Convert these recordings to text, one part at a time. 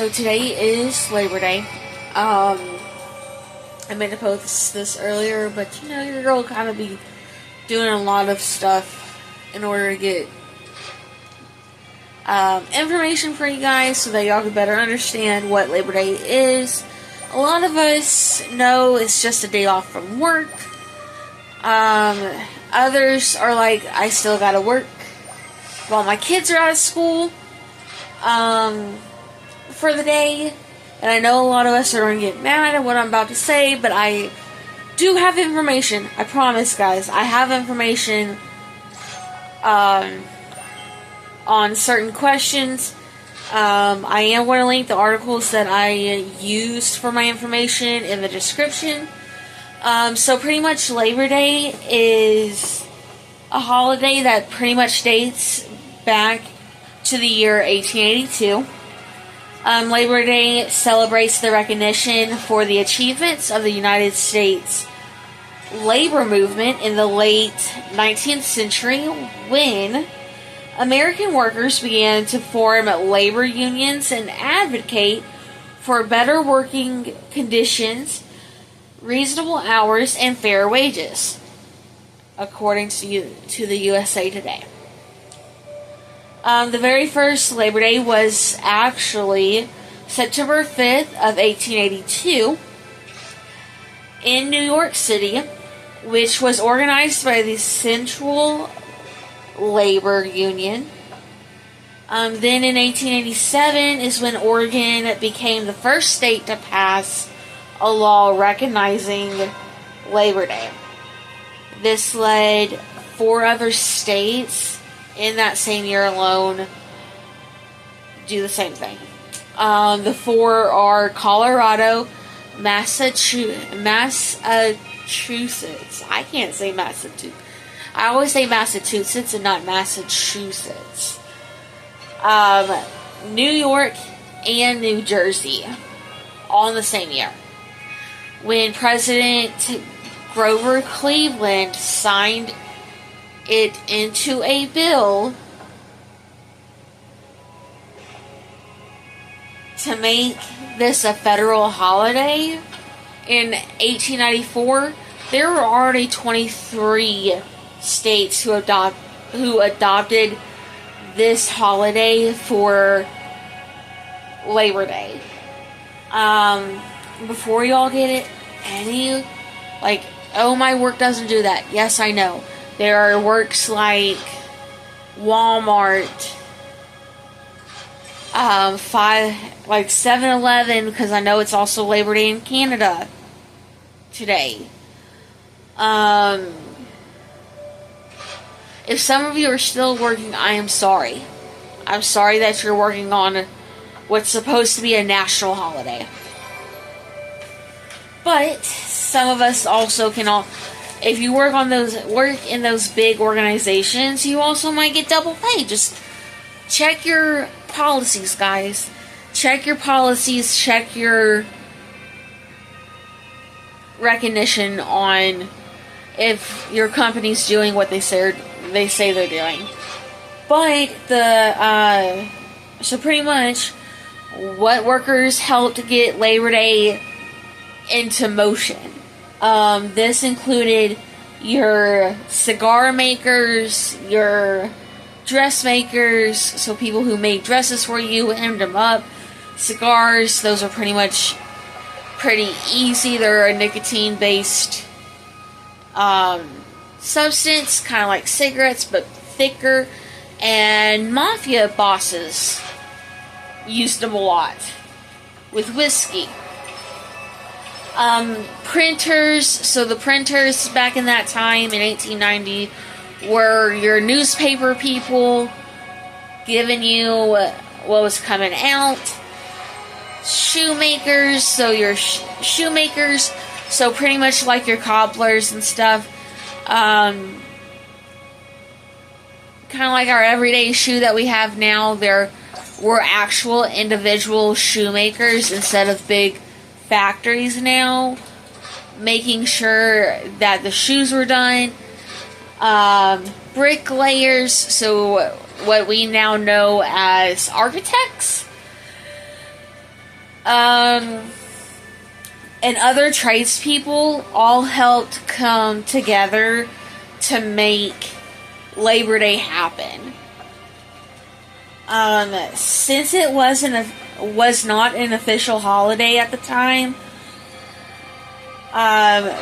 So today is Labor Day. I meant to post this earlier, but your girl kind of be doing a lot of stuff in order to get information for you guys so that y'all can better understand what Labor Day is. A lot of us know it's just a day off from work. Others are like, I still gotta work while my kids are out of school for the day. And I know a lot of us are going to get mad at what I'm about to say, but I do have information. I promise, guys. I have information on certain questions. I am going to link the articles that I used for my information in the description. So pretty much Labor Day is a holiday that pretty much dates back to the year 1882. Labor Day celebrates the recognition for the achievements of the United States labor movement in the late 19th century when American workers began to form labor unions and advocate for better working conditions, reasonable hours, and fair wages, according to the USA Today. The very first Labor Day was actually September 5th of 1882 in New York City, which was organized by the Central Labor Union. Then in 1887 is when Oregon became the first state to pass a law recognizing Labor Day. This led 4 other states in that same year alone do the same thing. The 4 are Colorado, Massachusetts. I can't say Massachusetts. I always say Massachusetts and not Massachusetts. New York and New Jersey, all in the same year. When President Grover Cleveland signed it into a bill to make this a federal holiday in 1894, there were already 23 states who adopted this holiday for Labor Day. Before y'all get it, oh, my work doesn't do that. Yes, I know. There are works like Walmart, 7-Eleven, because I know it's also Labor Day in Canada today. If some of you are still working, I am sorry. I'm sorry that you're working on what's supposed to be a national holiday. But some of us also if you work in those big organizations, you also might get double pay. Just check your policies, guys. Check your policies. Check your recognition on if your company's doing what they say they're doing. But so pretty much, what workers helped get Labor Day into motion. This included your cigar makers, your dressmakers, so people who make dresses for you, hemmed them up. Cigars, those are pretty easy. They're a nicotine-based substance, kind of like cigarettes, but thicker. And mafia bosses used them a lot with whiskey. Printers, so the printers back in that time in 1890 were your newspaper people giving you what was coming out. Shoemakers, so your shoemakers, so pretty much like your cobblers and stuff. Kind of like our everyday shoe that we have now. There were actual individual shoemakers instead of big factories now, making sure that the shoes were done. Bricklayers, so what we now know as architects. and other tradespeople all helped come together to make Labor Day happen. Since it was not an official holiday at the time,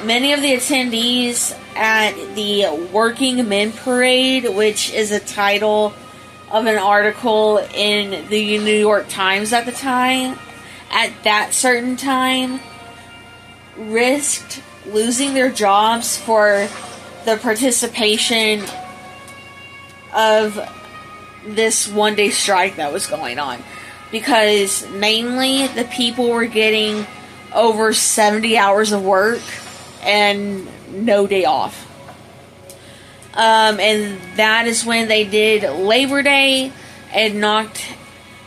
many of the attendees at the Working Men Parade, which is a title of an article in the New York Times at the time, at that certain time, risked losing their jobs for the participation of this one-day strike that was going on. Because mainly the people were getting over 70 hours of work and no day off. And that is when they did Labor Day and knocked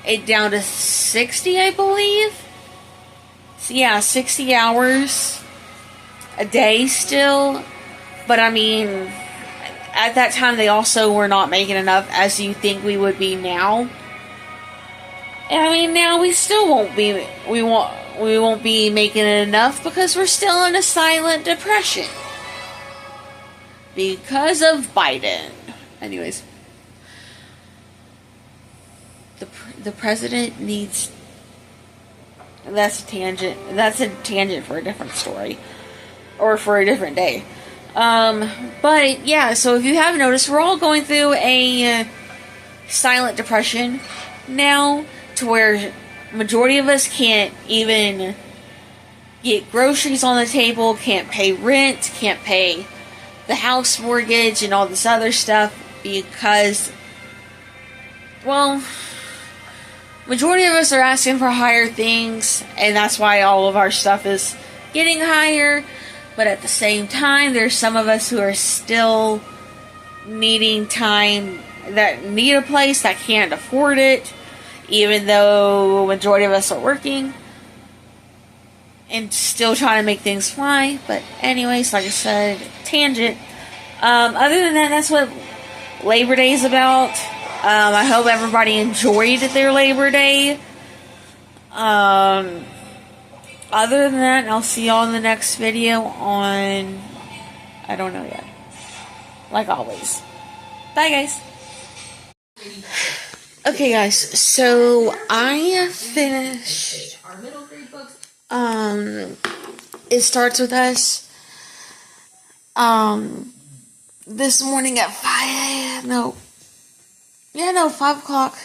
it down to 60, I believe. So yeah, 60 hours a day still. But I mean, at that time they also were not making enough as you think we would be now. And I mean, now we still won't be, we won't be making it enough because we're still in a silent depression. Because of Biden. Anyways. The president needs... That's a tangent. That's a tangent for a different story. Or for a different day. But, yeah, so if you haven't noticed, we're all going through a silent depression now, to where majority of us can't even get groceries on the table, can't pay rent, can't pay the house mortgage and all this other stuff because, well, majority of us are asking for higher things, and that's why all of our stuff is getting higher. But at the same time, there's some of us who are still needing time, that need a place, that can't afford it, even though majority of us are working and still trying to make things fly. But anyways, like I said, tangent. Other than that, that's what Labor Day is about. I hope everybody enjoyed their Labor Day. Other than that, I'll see y'all in the next video on... I don't know yet. Like always. Bye, guys. Okay, guys. So, I finished... our middle grade books. It Starts With Us. This morning at 5 o'clock.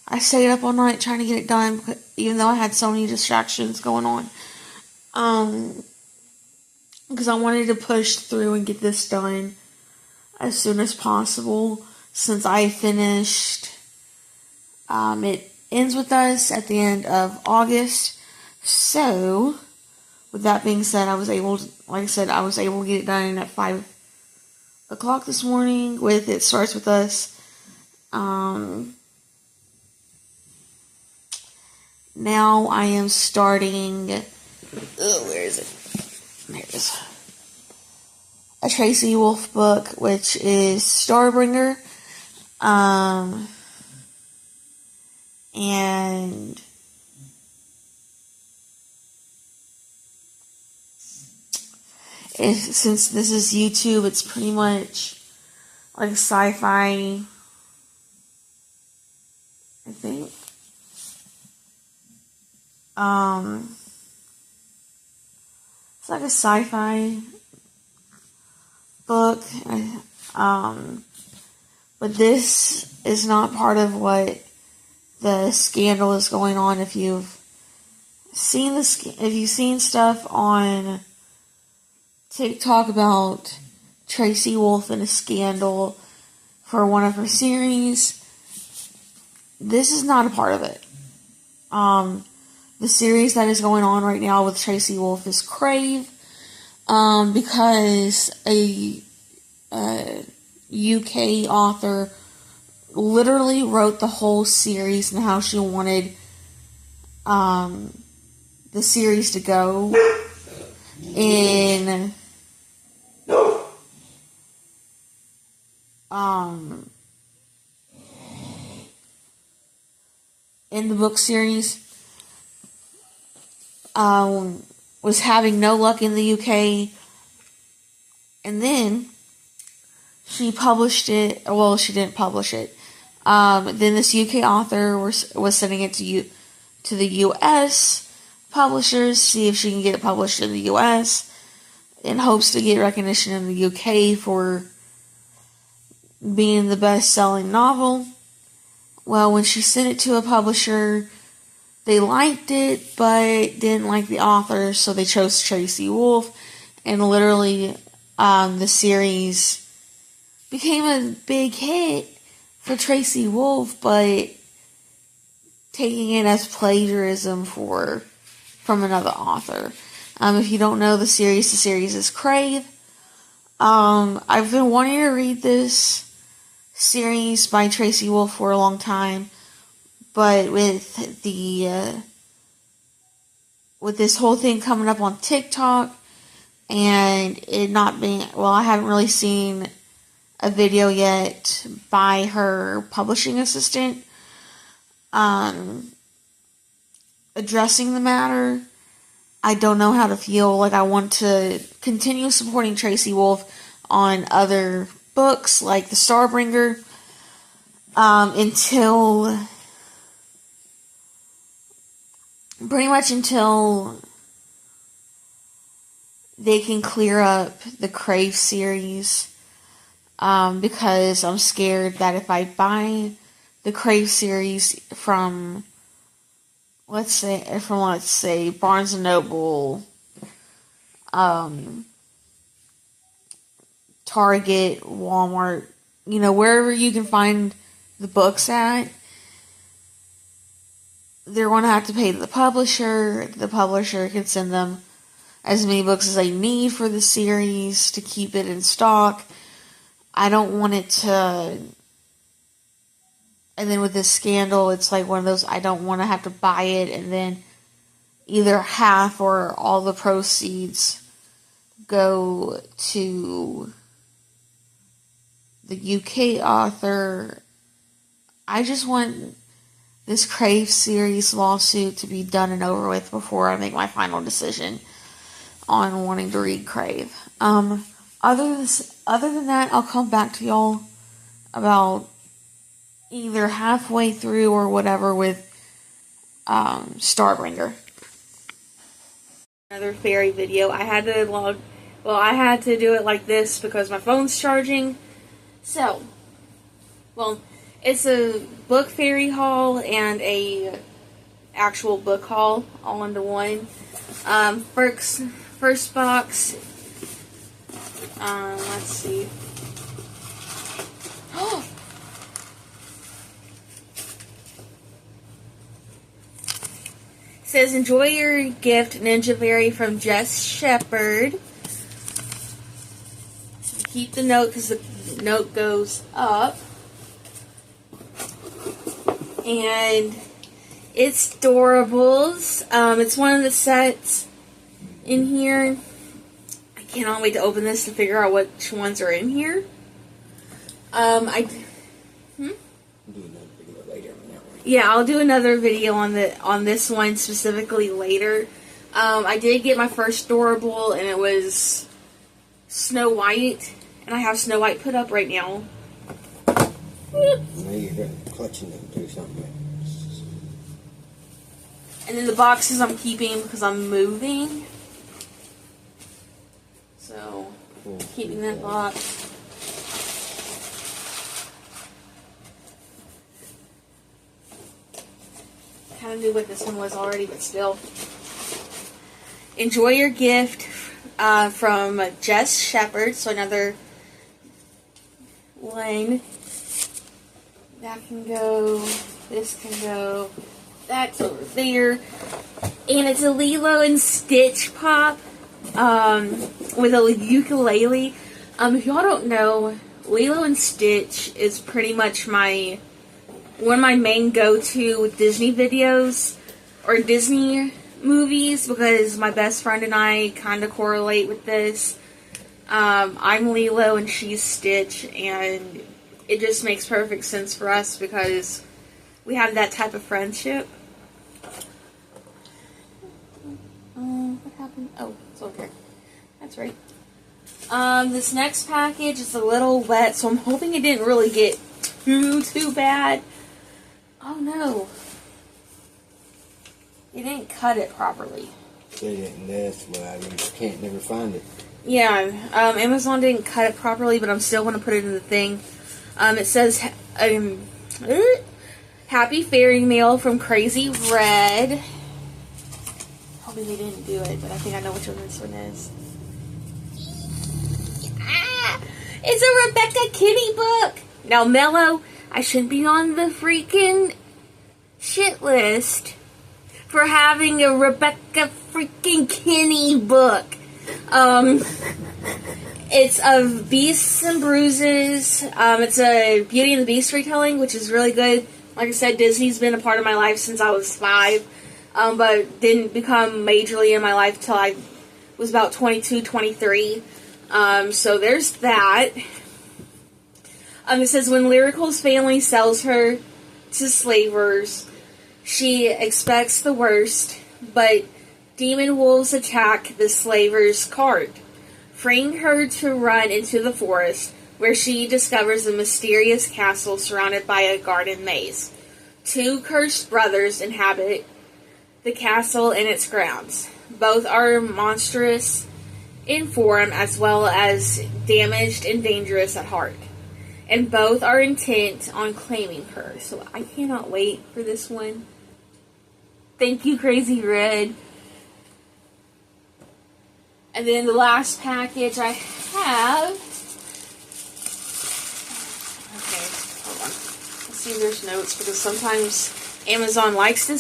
I stayed up all night trying to get it done, even though I had so many distractions going on. Because I wanted to push through and get this done as soon as possible, since I finished, it ends with us at the end of August. So, with that being said, I was able to get it done at 5 o'clock this morning with It Starts With Us. Now I am starting, where is it? There it is. A Tracy Wolf book, which is Starbringer. And since this is YouTube, it's pretty much like sci-fi, I think. It's like a sci-fi book. But this is not part of what the scandal is going on. If you've seen stuff on TikTok about Tracy Wolf and a scandal for one of her series, this is not a part of it. The series that is going on right now with Tracy Wolf is Crave, because a UK author literally wrote the whole series and how she wanted the series to go in the book series. was having no luck in the UK, and then she published it. Well, she didn't publish it. Then this UK author was sending it to the US publishers, see if she can get it published in the US, in hopes to get recognition in the UK for being the best-selling novel. Well, when she sent it to a publisher, they liked it, but didn't like the author, so they chose Tracy Wolff, and literally, the series became a big hit for Tracy Wolff, but taking it as plagiarism from another author. If you don't know the series is Crave. I've been wanting to read this series by Tracy Wolff for a long time, but with this whole thing coming up on TikTok and it not being, well, I haven't really seen a video yet by her publishing assistant addressing the matter. I don't know how to feel. Like, I want to continue supporting Tracy Wolff on other books like The Starbringer until they can clear up the Crave series, because I'm scared that if I buy the Crave series from let's say Barnes and Noble, Target, Walmart, wherever you can find the books at, they're going to have to pay the publisher. The publisher can send them as many books as they need for the series to keep it in stock. I don't want it to... And then with this scandal, it's like one of those, I don't want to have to buy it and then either half or all the proceeds go to the UK author. I just want this Crave series lawsuit to be done and over with before I make my final decision on wanting to read Crave. Other than that, I'll come back to y'all about either halfway through or whatever with Starbringer. Another fairy video. I had to do it like this because my phone's charging. So, it's a book fairy haul and a actual book haul all into one. First box. Let's see. Oh. Says, enjoy your gift, Ninja Fairy from Jess Shepherd. Keep the note because the note goes up. And it's Doorables. It's one of the sets in here. I cannot wait to open this to figure out which ones are in here. Yeah, I'll do another video on this one specifically later. I did get my first Doorable, and it was Snow White, and I have Snow White put up right now. Now you're clutching it to do something. And then the boxes I'm keeping because I'm moving. So, keeping that box. Kind of knew what this one was already, but still. Enjoy your gift from Jess Shepherd. So another one. That can go. This can go. That's over there. And it's a Lilo and Stitch pop with a ukulele. If y'all don't know, Lilo and Stitch is pretty much one of my main go-to Disney videos or Disney movies because my best friend and I kind of correlate with this. I'm Lilo and she's Stitch, and it just makes perfect sense for us because we have that type of friendship. Oh, it's over here. That's right. This next package is a little wet, so I'm hoping it didn't really get too bad. Oh no. It didn't cut it properly. They didn't. That's why you can't never find it. Yeah, Amazon didn't cut it properly, but I'm still going to put it in the thing. It says, Happy Fairy Mail from Crazy Red. Hopefully they didn't do it, but I think I know which one this one is. It's a Rebecca Kinney book! Now, Mello, I shouldn't be on the freaking shit list for having a Rebecca freaking Kinney book. It's of Beasts and Bruises. It's a Beauty and the Beast retelling, which is really good. Like I said, Disney's been a part of my life since I was 5, but didn't become majorly in my life till I was about 22, 23. So there's that. It says, when Lyrical's family sells her to slavers, she expects the worst, but demon wolves attack the slaver's cart, freeing her to run into the forest, where she discovers a mysterious castle surrounded by a garden maze. 2 cursed brothers inhabit the castle and its grounds. Both are monstrous in form as well as damaged and dangerous at heart. And both are intent on claiming her. So I cannot wait for this one. Thank you, Crazy Red. And then the last package I have. Okay, hold on. Let's see if there's notes, because sometimes Amazon likes to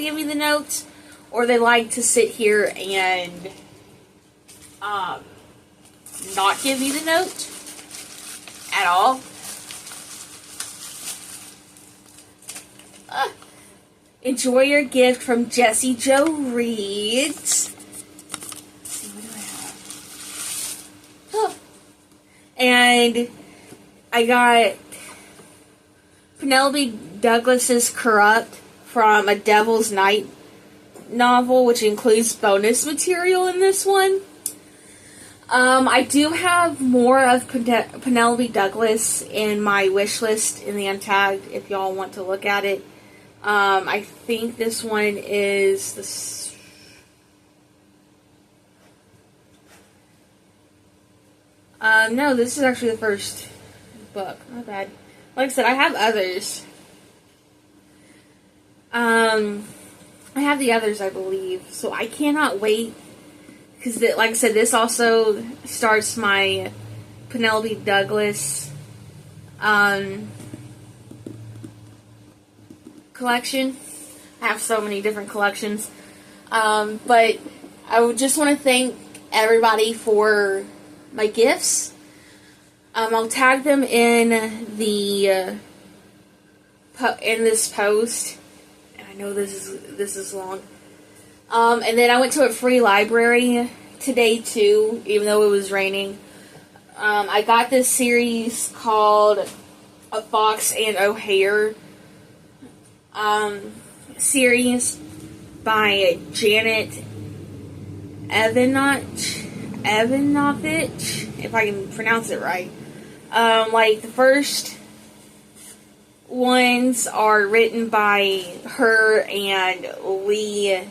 give me the notes, or they like to sit here and not give me the note at all. Enjoy your gift from Jessie Jo Reeds. And I got Penelope Douglas's Corrupt from A Devil's Night novel, which includes bonus material in this one. I do have more of Penelope Douglas in my wish list in the Untagged if y'all want to look at it. I think this one is the... no, this is actually the first book. My bad. Like I said, I have others. I have the others, I believe. So I cannot wait. Because, like I said, this also starts my Penelope Douglas collection. I have so many different collections. But I would just want to thank everybody for my gifts. I'll tag them in the in this post. And I know this is long. And then I went to a free library today too, even though it was raining. I got this series called A Fox and O'Hare series by Janet Evanovich, if I can pronounce it right. Like the first ones are written by her and Lee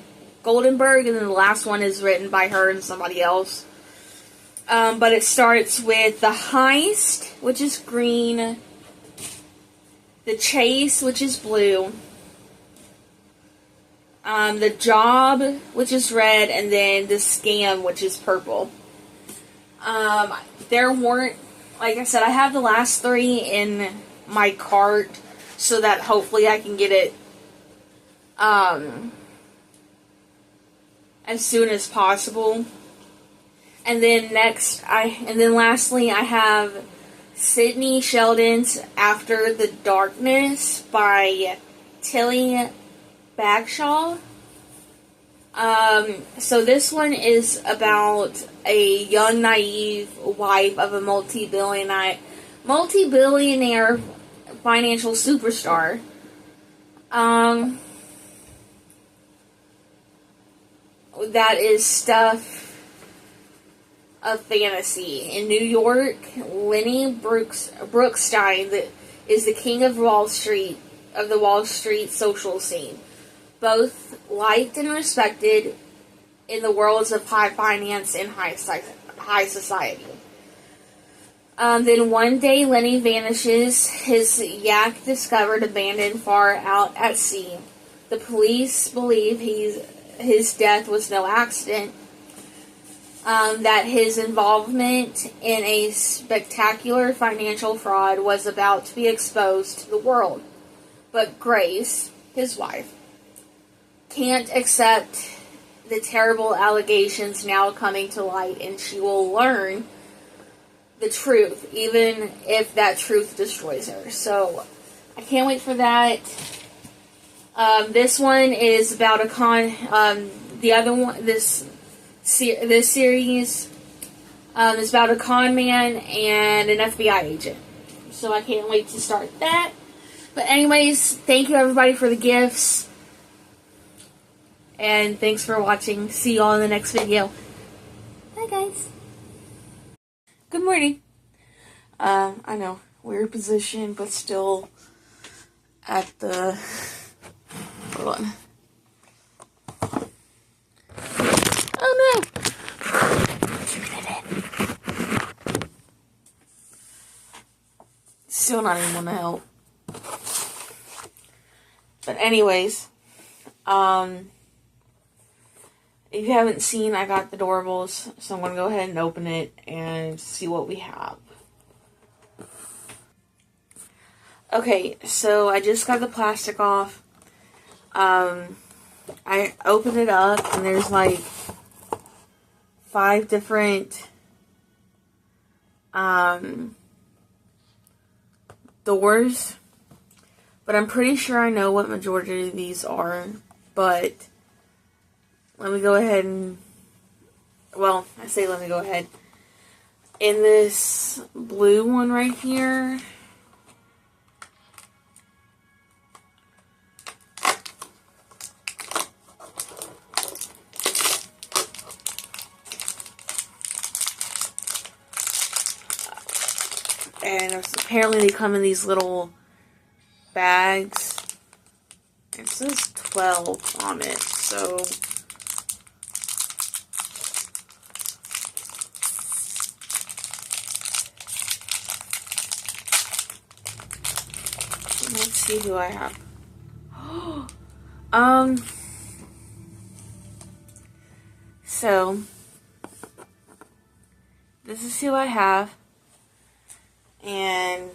Goldenberg, and then the last one is written by her and somebody else. But it starts with The Heist, which is green, The Chase, which is blue, The Job, which is red, and then The Scam, which is purple. There weren't, like I said, I have the last 3 in my cart so that hopefully I can get it as soon as possible. And then lastly I have Sidney Sheldon's After the Darkness by Tilly Bagshaw. So this one is about a young, naive wife of a multi-billionaire financial superstar. that is stuff of fantasy. In New York, Lenny Brookstein is the king of Wall Street, of the Wall Street social scene. Both liked and respected in the worlds of high finance and high society. Then one day, Lenny vanishes, his yak discovered abandoned far out at sea. The police believe his death was no accident, that his involvement in a spectacular financial fraud was about to be exposed to the world. But Grace, his wife, can't accept the terrible allegations now coming to light, and she will learn the truth, even if that truth destroys her. So, I can't wait for that. This one is about the other one, this series, is about a con man and an FBI agent. So, I can't wait to start that. But anyways, thank you everybody for the gifts. And thanks for watching. See you all in the next video. Bye guys. Good morning. I know, weird position, but still at the... Hold on. Oh no! Turn it in. Still not even gonna help. But anyways, if you haven't seen, I got the Doorables, so I'm going to go ahead and open it and see what we have. Okay, so I just got the plastic off. I opened it up, and there's like 5 different doors. But I'm pretty sure I know what majority of these are, but... Let me go ahead and, well, I say let me go ahead. In this blue one right here, and apparently they come in these little bags. It says 12 on it, so... Let's see who I have. So, this is who I have. And,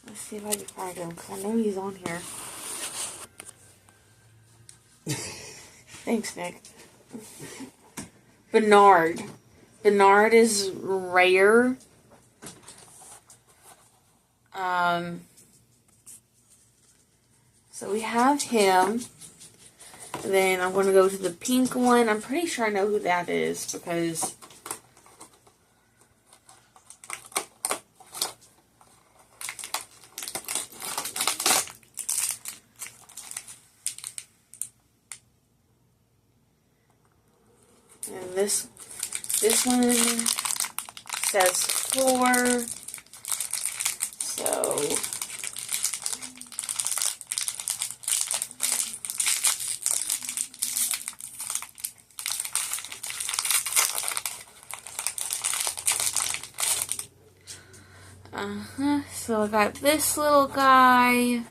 let's see if I can find him, because I know he's on here. Thanks, Nick. Bernard. Bernard is rare. So we have him. And then I'm going to go to the pink one. I'm pretty sure I know who that is because... And this one says 4. So... So I got this little guy.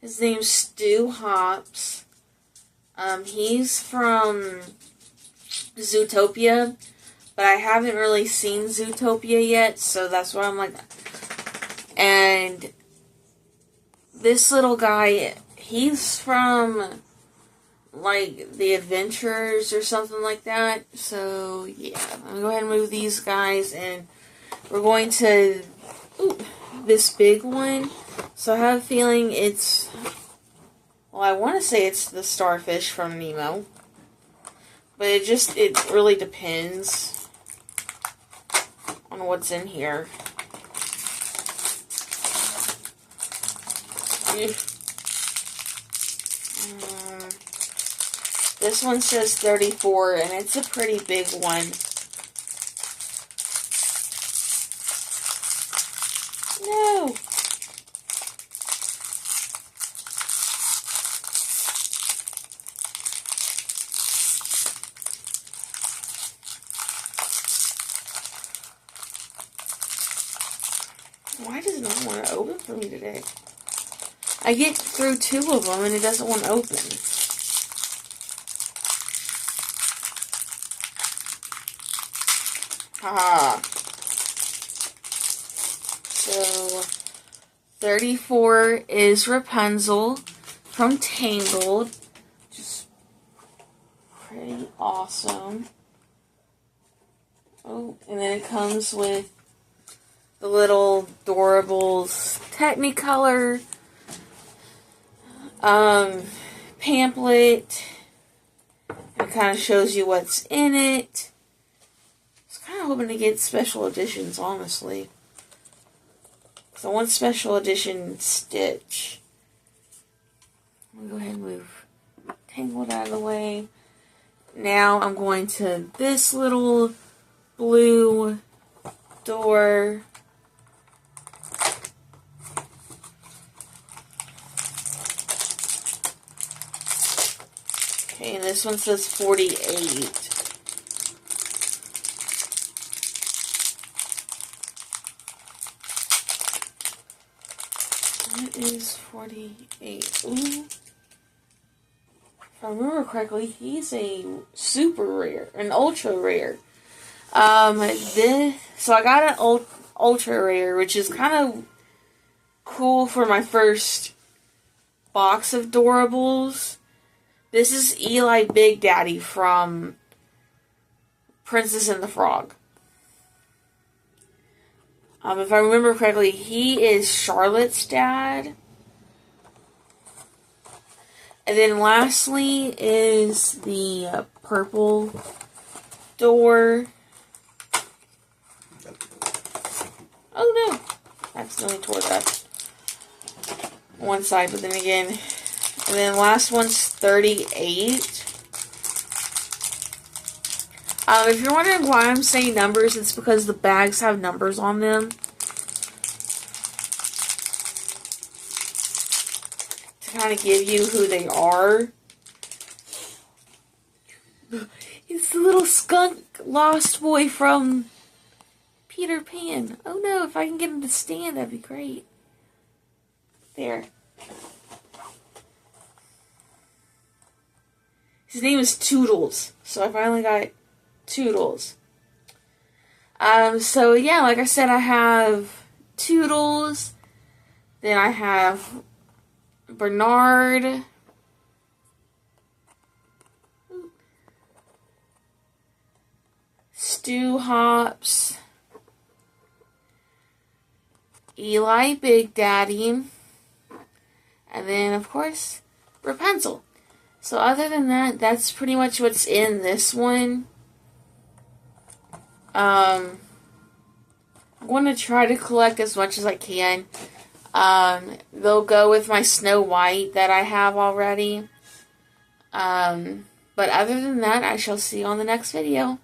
His name's Stu Hops. He's from Zootopia, but I haven't really seen Zootopia yet, so that's why I'm like... And this little guy, he's from... like the Adventures or something like that. So yeah, I'm gonna go ahead and move these guys, and we're going to this big one. So I have a feeling it's, well, I want to say it's the starfish from Nemo, but it really depends on what's in here. This one says 34, and it's a pretty big one. No! Why does it not want to open for me today? I get through 2 of them and it doesn't want to open. Haha. So, 34 is Rapunzel from Tangled. Just pretty awesome. Oh, and then it comes with the little Doorables Technicolor pamphlet. It kind of shows you what's in it. I was kind of hoping to get special editions, honestly. So I want special edition Stitch. I'm going to go ahead and move Tangled out of the way. Now I'm going to this little blue door. Okay, and this one says 48. That is 48. Ooh. If I remember correctly, he's a super rare, an ultra rare. So I got an ultra rare, which is kind of cool for my first box of Doorables. This is Eli Big Daddy from Princess and the Frog. If I remember correctly, he is Charlotte's dad. And then lastly is the purple door. Oh no! I accidentally tore that one side, but then again. And then last one's 38. If you're wondering why I'm saying numbers, it's because the bags have numbers on them. To kind of give you who they are. It's the little skunk lost boy from Peter Pan. Oh no, if I can get him to stand, that'd be great. There. His name is Toodles, so I finally got Toodles. So yeah, like I said, I have Toodles, then I have Bernard, Stu Hops, Eli Big Daddy, and then of course Rapunzel. So other than that, that's pretty much what's in this one. I'm going to try to collect as much as I can. They'll go with my Snow White that I have already. But other than that, I shall see you on the next video.